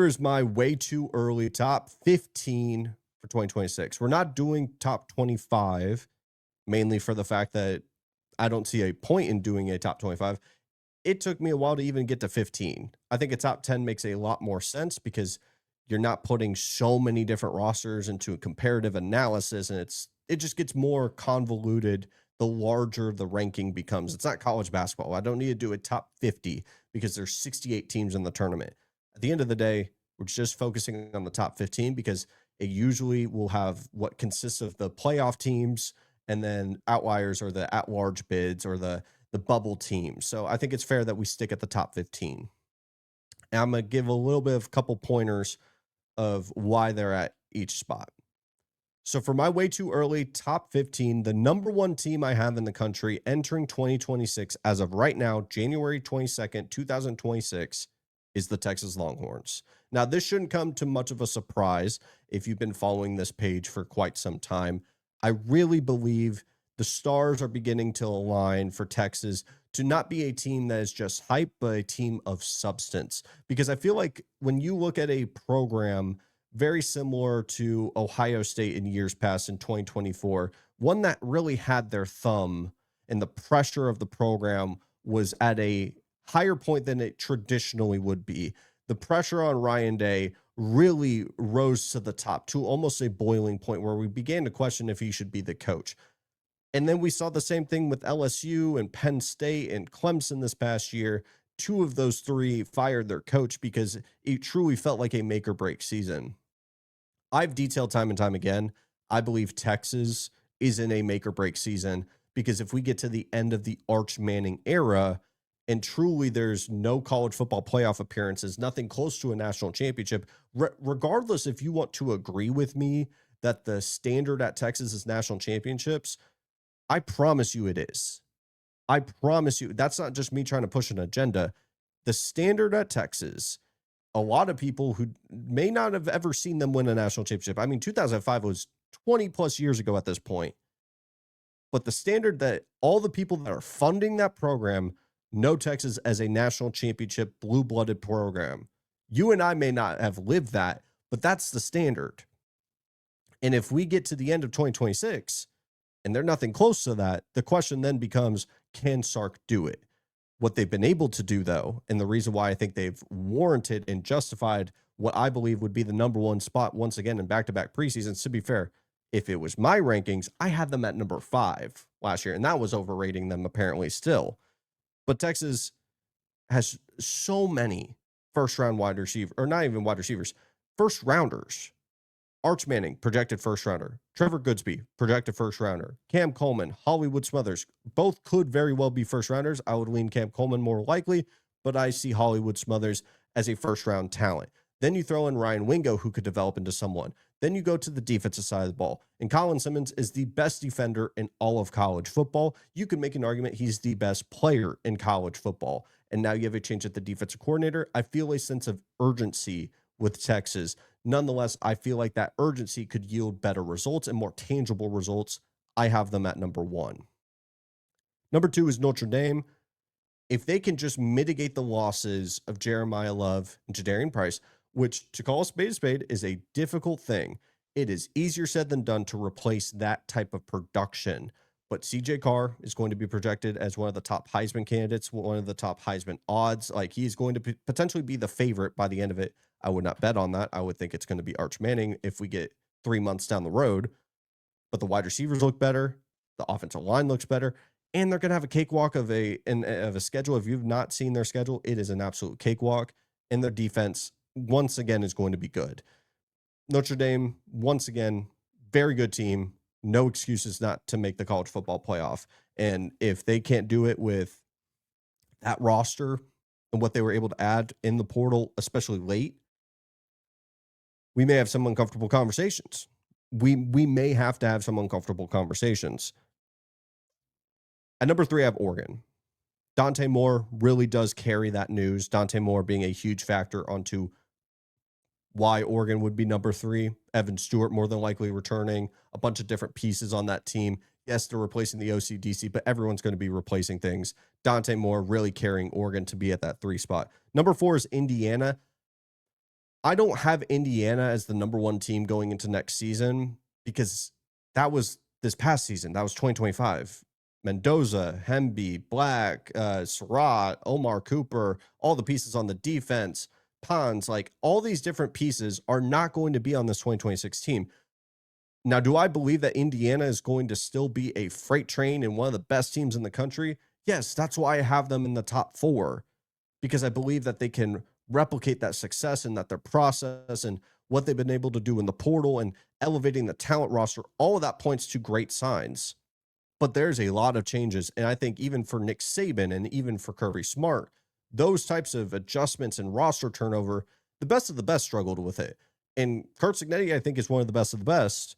is my way too early top 15 for 2026. We're not doing top 25, mainly for the fact that I don't see a point in doing a top 25. It took me a while to even get to 15. I think a top 10 makes a lot more sense because you're not putting so many different rosters into a comparative analysis, and it just gets more convoluted the larger the ranking becomes. It's not college basketball. I don't need to do a top 50 because there's 68 teams in the tournament. At the end of the day, we're just focusing on the top 15 because it usually will have what consists of the playoff teams, and then outliers or the at-large bids or the bubble teams. So I think it's fair that we stick at the top 15. And I'm going to give a little bit of a couple pointers of why they're at each spot. So for my way too early top 15, the number one team I have in the country entering 2026 as of right now, January 22nd, 2026, is the Texas Longhorns. Now, this shouldn't come to much of a surprise if you've been following this page for quite some time. I really believe the stars are beginning to align for Texas to not be a team that is just hype, but a team of substance. Because I feel like when you look at a program very similar to Ohio State in years past in 2024, one that really had their thumb and the pressure of the program was at a higher point than it traditionally would be. The pressure on Ryan Day really rose to the top to almost a boiling point where we began to question if he should be the coach. And then we saw the same thing with LSU and Penn State and Clemson this past year. Two of those three fired their coach because it truly felt like a make or break season. I've detailed time and time again, I believe Texas is in a make or break season because if we get to the end of the Arch Manning era and truly there's no college football playoff appearances, nothing close to a national championship, regardless if you want to agree with me that the standard at Texas is national championships, I promise you it is. I promise you, that's not just me trying to push an agenda. The standard at Texas, a lot of people who may not have ever seen them win a national championship. I mean, 2005 was 20 plus years ago at this point. But the standard that all the people that are funding that program know Texas as a national championship blue-blooded program. You and I may not have lived that, but that's the standard. And if we get to the end of 2026 and they're nothing close to that, the question then becomes, can Sark do it? What they've been able to do, though, and the reason why I think they've warranted and justified what I believe would be the number one spot once again in back-to-back preseasons, to be fair, if it was my rankings, I had them at number 5 last year, and that was overrating them apparently still. But Texas has so many first-round wide receivers, or not even wide receivers, first-rounders. Arch Manning, projected first rounder. Trevor Goodsby, projected first rounder. Cam Coleman, Hollywood Smothers, both could very well be first rounders. I would lean Cam Coleman more likely, but I see Hollywood Smothers as a first round talent. Then you throw in Ryan Wingo, who could develop into someone. Then you go to the defensive side of the ball. And Colin Simmons is the best defender in all of college football. You can make an argument he's the best player in college football. And now you have a change at the defensive coordinator. I feel a sense of urgency with Texas. Nonetheless, I feel like that urgency could yield better results and more tangible results. I have them at number 1. Number 2 is Notre Dame. If they can just mitigate the losses of Jeremiah Love and Jadarian Price, which, to call a spade is a difficult thing. It is easier said than done to replace that type of production. But CJ Carr is going to be projected as one of the top Heisman candidates, one of the top Heisman odds. Like, he's going to potentially be the favorite by the end of it. I would not bet on that. I would think it's going to be Arch Manning if we get 3 months down the road. But the wide receivers look better. The offensive line looks better. And they're going to have a cakewalk of a schedule. If you've not seen their schedule, it is an absolute cakewalk. And their defense, once again, is going to be good. Notre Dame, once again, very good team. No excuses not to make the college football playoff. And if they can't do it with that roster and what they were able to add in the portal, especially late, we may have some uncomfortable conversations. We may have to have some uncomfortable conversations. At number 3, I have Oregon. Dante Moore really does carry that news. Dante Moore being a huge factor onto why Oregon would be number 3. Evan Stewart more than likely returning. A bunch of different pieces on that team. Yes, they're replacing the OCDC, but everyone's going to be replacing things. Dante Moore really carrying Oregon to be at that 3 spot. Number 4 is Indiana. I don't have Indiana as the number one team going into next season because that was this past season. That was 2025. Mendoza, Hemby, Black, Surratt, Omar Cooper, all the pieces on the defense, Pons, like all these different pieces are not going to be on this 2026 team. Now, do I believe that Indiana is going to still be a freight train and one of the best teams in the country? Yes, that's why I have them in the top four, because I believe that they can replicate that success and that their process and what they've been able to do in the portal and elevating the talent roster, all of that points to great signs. But there's a lot of changes. And I think even for Nick Saban and even for Kirby Smart, those types of adjustments and roster turnover, the best of the best struggled with it. And Kurt Signetti, I think, is one of the best of the best.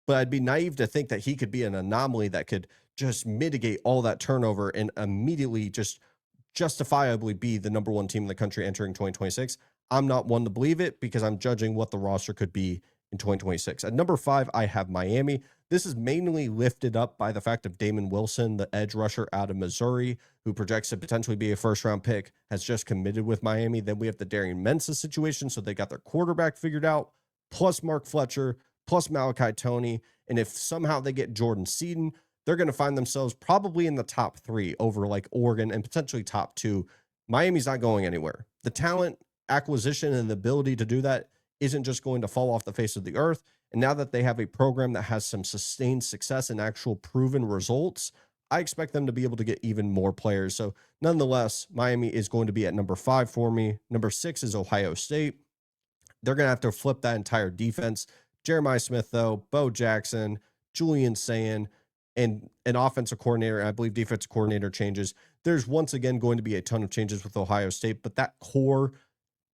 But I'd be naive to think that he could be an anomaly that could just mitigate all that turnover and immediately just justifiably be the number one team in the country entering 2026. I'm not one to believe it because I'm judging what the roster could be in 2026. At number 5, I have Miami. This is mainly lifted up by the fact of Damon Wilson, the edge rusher out of Missouri, who projects to potentially be a first-round pick, has just committed with Miami. Then we have the Darian Mensah situation, so they got their quarterback figured out, plus Mark Fletcher, plus Malachi Toney. And if somehow they get Jordan Seaton, they're going to find themselves probably in the top 3 over like Oregon and potentially top 2. Miami's not going anywhere. The talent acquisition and the ability to do that isn't just going to fall off the face of the earth. And now that they have a program that has some sustained success and actual proven results, I expect them to be able to get even more players. So nonetheless, Miami is going to be at number 5 for me. Number 6 is Ohio State. They're going to have to flip that entire defense. Jeremiah Smith, though, Bo Jackson, Julian Sayin, and an offensive coordinator, and I believe defensive coordinator changes. There's once again going to be a ton of changes with Ohio State, but that core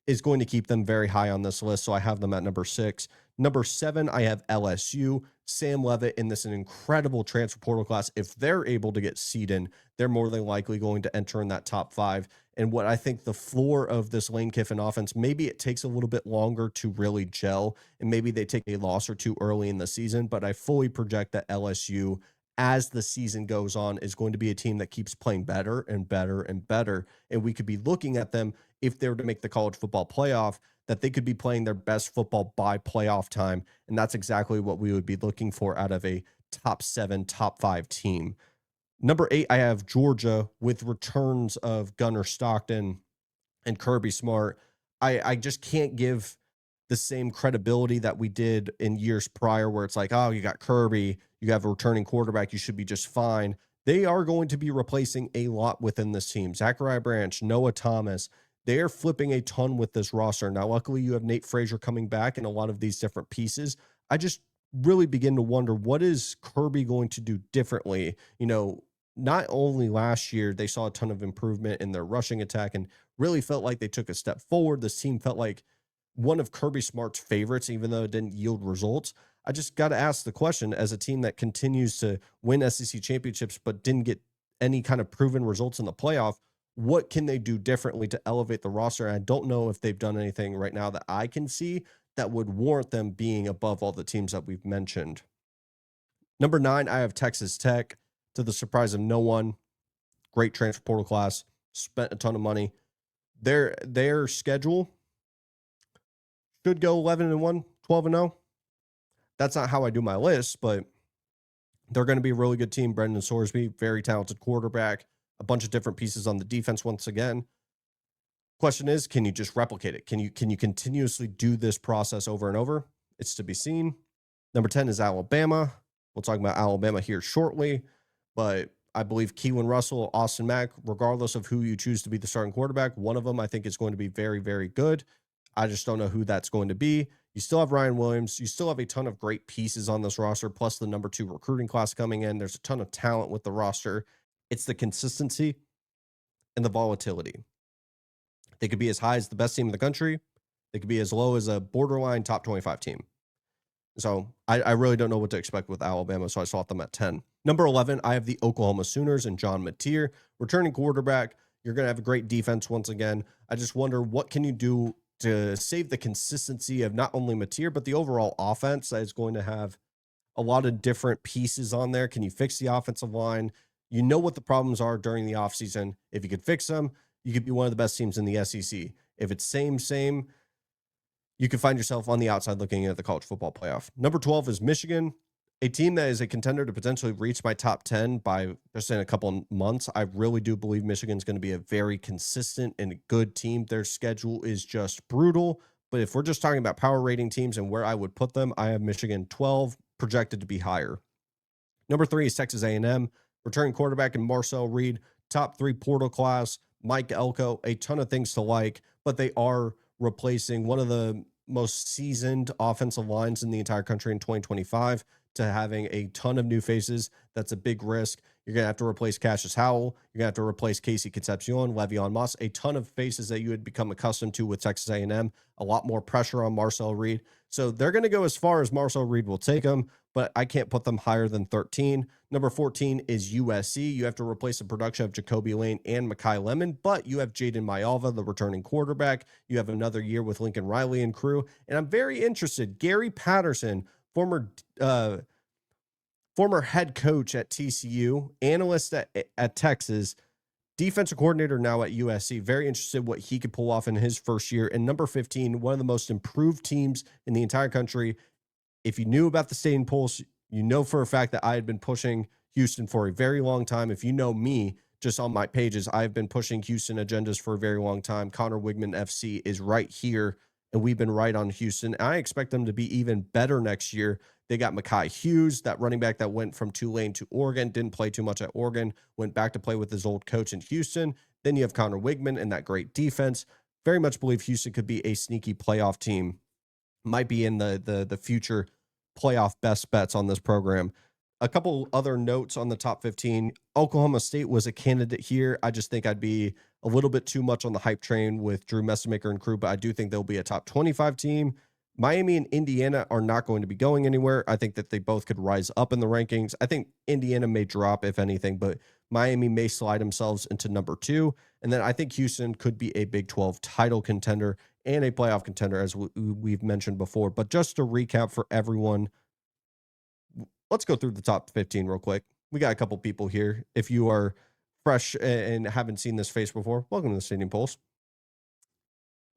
is going to keep them very high on this list. So I have them at number 6. Number 7, I have LSU. Sam Leavitt in this an incredible transfer portal class. If they're able to get seeded, they're more than likely going to enter in that top 5. And what I think the floor of this Lane Kiffin offense, maybe it takes a little bit longer to really gel, and maybe they take a loss or two early in the season, but I fully project that LSU, as the season goes on, is going to be a team that keeps playing better and better and better. And we could be looking at them, if they were to make the college football playoff, that they could be playing their best football by playoff time. And that's exactly what we would be looking for out of a top 7, top 5 team. Number 8, I have Georgia with returns of Gunnar Stockton and Kirby Smart. I just can't give the same credibility that we did in years prior, where it's like, oh, you got Kirby, you have a returning quarterback, you should be just fine. They are going to be replacing a lot within this team. Zachariah Branch, Noah Thomas, they are flipping a ton with this roster. Now, luckily, you have Nate Frazier coming back and a lot of these different pieces. I just really begin to wonder, what is Kirby going to do differently? Not only last year, they saw a ton of improvement in their rushing attack and really felt like they took a step forward. This team felt like one of Kirby Smart's favorites, even though it didn't yield results. I just got to ask the question, as a team that continues to win SEC championships but didn't get any kind of proven results in the playoff, what can they do differently to elevate the roster? And I don't know if they've done anything right now that I can see that would warrant them being above all the teams that we've mentioned. Number 9, I have Texas Tech. To the surprise of no one, great transfer portal class, spent a ton of money. Their schedule should go 11-1, 12-0. That's not how I do my list, but they're going to be a really good team. Brendan Sorsby, very talented quarterback, a bunch of different pieces on the defense once again. Question is, can you just replicate it? Can you continuously do this process over and over? It's to be seen. Number 10 is Alabama. We'll talk about Alabama here shortly, but I believe Keelan Russell, Austin Mack, regardless of who you choose to be the starting quarterback, one of them I think is going to be very, very good. I just don't know who that's going to be. You still have Ryan Williams. You still have a ton of great pieces on this roster, plus the number 2 recruiting class coming in. There's a ton of talent with the roster. It's the consistency and the volatility. They could be as high as the best team in the country. They could be as low as a borderline top 25 team. So I really don't know what to expect with Alabama, so I saw them at 10. Number 11, I have the Oklahoma Sooners and John Mateer, returning quarterback. You're going to have a great defense once again. I just wonder, what can you do to save the consistency of not only Mateer, but the overall offense that is going to have a lot of different pieces on there? Can you fix the offensive line? You know what the problems are during the offseason. If you could fix them, you could be one of the best teams in the SEC. If it's same, you can find yourself on the outside looking at the college football playoff. Number 12 is Michigan, a team that is a contender to potentially reach my top 10 by just in a couple months. I really do believe Michigan's going to be a very consistent and good team. Their schedule is just brutal. But if we're just talking about power rating teams and where I would put them, I have Michigan 12, projected to be higher. Number 3 is Texas A&M, returning quarterback in Marcel Reed, top 3 portal class, Mike Elko, a ton of things to like, but they are replacing one of the most seasoned offensive lines in the entire country in 2025 to having a ton of new faces. That's a big risk. You're going to have to replace Cassius Howell. You're going to have to replace Casey Concepcion, Le'Veon Moss, a ton of faces that you had become accustomed to with Texas A&M, a lot more pressure on Marcel Reed. So they're going to go as far as Marcel Reed will take them, but I can't put them higher than 13. Number 14 is USC. You have to replace the production of Jacoby Lane and Mekhi Lemon, but you have Jaden Mayalva, the returning quarterback. You have another year with Lincoln Riley and crew. And I'm very interested. Gary Patterson, former head coach at TCU, analyst at Texas, defensive coordinator now at USC. Very interested what he could pull off in his first year. And number 15, one of the most improved teams in the entire country. If you knew about the Stadium Pulse, you know for a fact that I had been pushing Houston for a very long time. If you know me, just on my pages, I've been pushing Houston agendas for a very long time. Connor Wigman FC is right here, and we've been right on Houston. I expect them to be even better next year. They got Mekhi Hughes, that running back that went from Tulane to Oregon, didn't play too much at Oregon, went back to play with his old coach in Houston. Then you have Connor Wigman and that great defense. Very much believe Houston could be a sneaky playoff team. Might be in the future playoff best bets on this program. A couple other notes on the top 15. Oklahoma State was a candidate here. I just think I'd be a little bit too much on the hype train with Drew Messamaker and crew, but I do think they'll be a top 25 team. Miami and Indiana are not going to be going anywhere. I think that they both could rise up in the rankings. I think Indiana may drop, if anything, but Miami may slide themselves into number 2. And then I think Houston could be a Big 12 title contender and a playoff contender, as we've mentioned before. But just to recap for everyone, let's go through the top 15 real quick. We got a couple people here. If you are fresh and haven't seen this face before, welcome to the Stadium Pulse.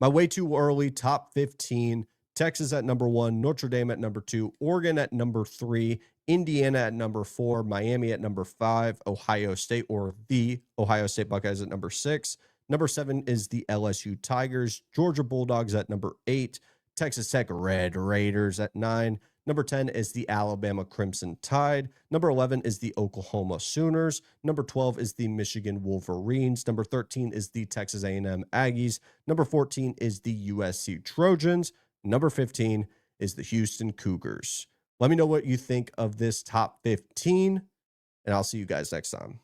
My way too early top 15. Texas at number 1, Notre Dame at number 2, Oregon at number 3, Indiana at number 4, Miami at number 5, Ohio State, or the Ohio State Buckeyes at number 6. Number 7 is the LSU Tigers, Georgia Bulldogs at number 8, Texas Tech Red Raiders at 9. Number 10 is the Alabama Crimson Tide. Number 11 is the Oklahoma Sooners. Number 12 is the Michigan Wolverines. Number 13 is the Texas A&M Aggies. Number 14 is the USC Trojans. Number 15 is the Houston Cougars. Let me know what you think of this top 15, and I'll see you guys next time.